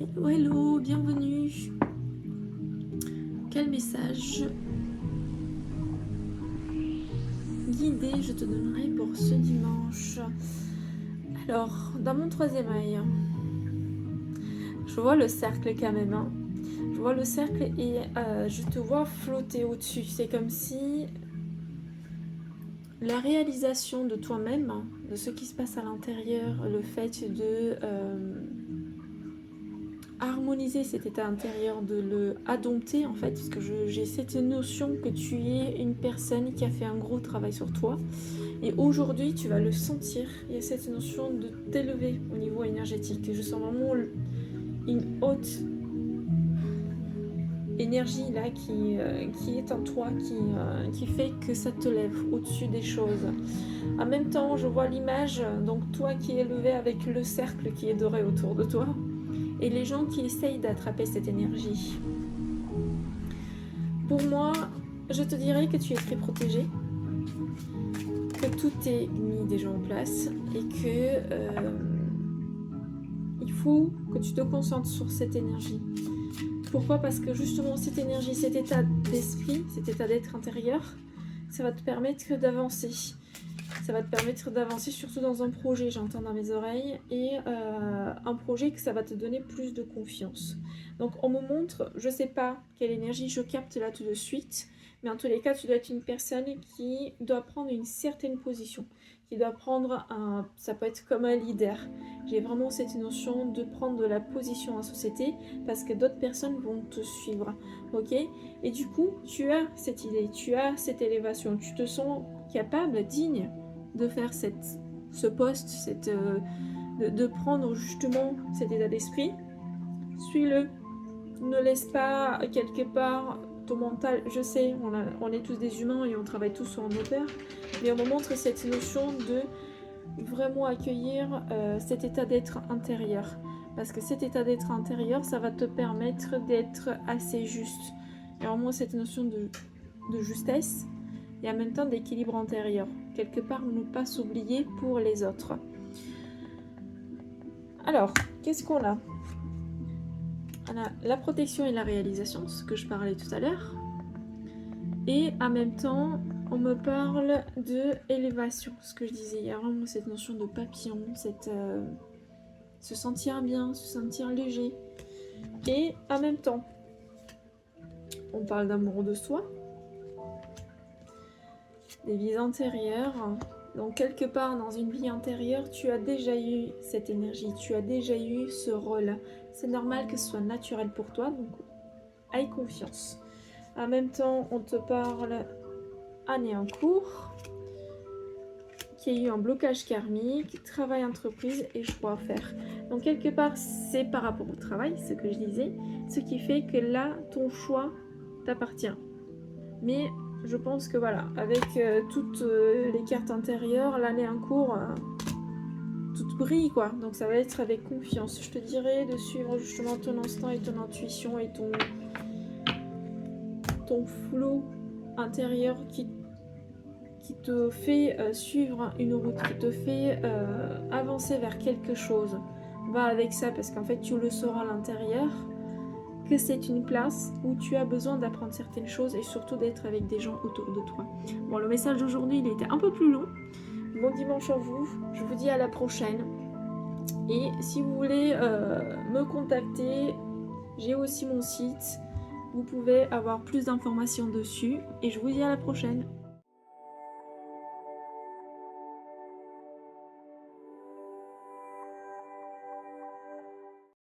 Hello, hello, bienvenue. Quel message guidé je te donnerai pour ce dimanche? Alors, dans mon troisième œil, je vois le cercle quand même, hein. Je vois le cercle et je te vois flotter au-dessus. C'est comme si la réalisation de toi-même, de ce qui se passe à l'intérieur, le fait de harmoniser cet état intérieur, de le dompter en fait, parce que j'ai cette notion que tu es une personne qui a fait un gros travail sur toi, et aujourd'hui tu vas le sentir. Il y a cette notion de t'élever au niveau énergétique. Je sens vraiment une haute énergie là qui est en toi, qui fait que ça te lève au-dessus des choses. En même temps, je vois l'image, donc toi qui es élevé avec le cercle qui est doré autour de toi, et les gens qui essayent d'attraper cette énergie. Pour moi, je te dirais que tu es très protégé, que tout est mis déjà en place et que il faut que tu te concentres sur cette énergie. Pourquoi? Parce que justement cette énergie, cet état d'esprit, cet état d'être intérieur, ça va te permettre d'avancer. Ça va te permettre d'avancer surtout dans un projet, j'entends dans mes oreilles, et un projet que ça va te donner plus de confiance. Donc on me montre, je sais pas quelle énergie je capte là tout de suite, mais en tous les cas tu dois être une personne qui doit prendre une certaine position, qui doit prendre ça peut être comme un leader. J'ai vraiment cette notion de prendre de la position en société parce que d'autres personnes vont te suivre, ok? Et du coup tu as cette idée, tu as cette élévation, tu te sens capable, digne de faire ce poste, de prendre justement cet état d'esprit. Suis-le. Ne laisse pas quelque part ton mental. Je sais, on est tous des humains et on travaille tous sur nos peurs, mais on me montre cette notion de vraiment accueillir cet état d'être intérieur. Parce que cet état d'être intérieur, ça va te permettre d'être assez juste. Et vraiment cette notion de justesse et en même temps d'équilibre intérieur. Quelque part, ne pas s'oublier pour les autres. Alors, qu'est-ce qu'on a? On a la protection et la réalisation, ce que je parlais tout à l'heure. Et en même temps, on me parle de élévation, ce que je disais. Il y a vraiment cette notion de papillon, se sentir bien, se sentir léger. Et en même temps, on parle d'amour de soi, des vies antérieures. Donc quelque part dans une vie antérieure, tu as déjà eu cette énergie, tu as déjà eu ce rôle. C'est normal que ce soit naturel pour toi, donc aie confiance. En même temps, on te parle année en cours, qui a eu un blocage karmique, travail, entreprise et choix à faire. Donc quelque part, c'est par rapport au travail, ce que je disais, ce qui fait que là, ton choix t'appartient. Mais je pense que voilà, avec toutes les cartes intérieures, l'année en cours, tout brille quoi. Donc ça va être avec confiance. Je te dirais de suivre justement ton instinct et ton intuition et ton flow intérieur qui te fait suivre une route, qui te fait avancer vers quelque chose. Va avec ça parce qu'en fait tu le sauras à l'intérieur que c'est une place où tu as besoin d'apprendre certaines choses et surtout d'être avec des gens autour de toi. Bon, le message d'aujourd'hui, il était un peu plus long. Bon dimanche à vous, je vous dis à la prochaine. Et si vous voulez me contacter, j'ai aussi mon site. Vous pouvez avoir plus d'informations dessus. Et je vous dis à la prochaine.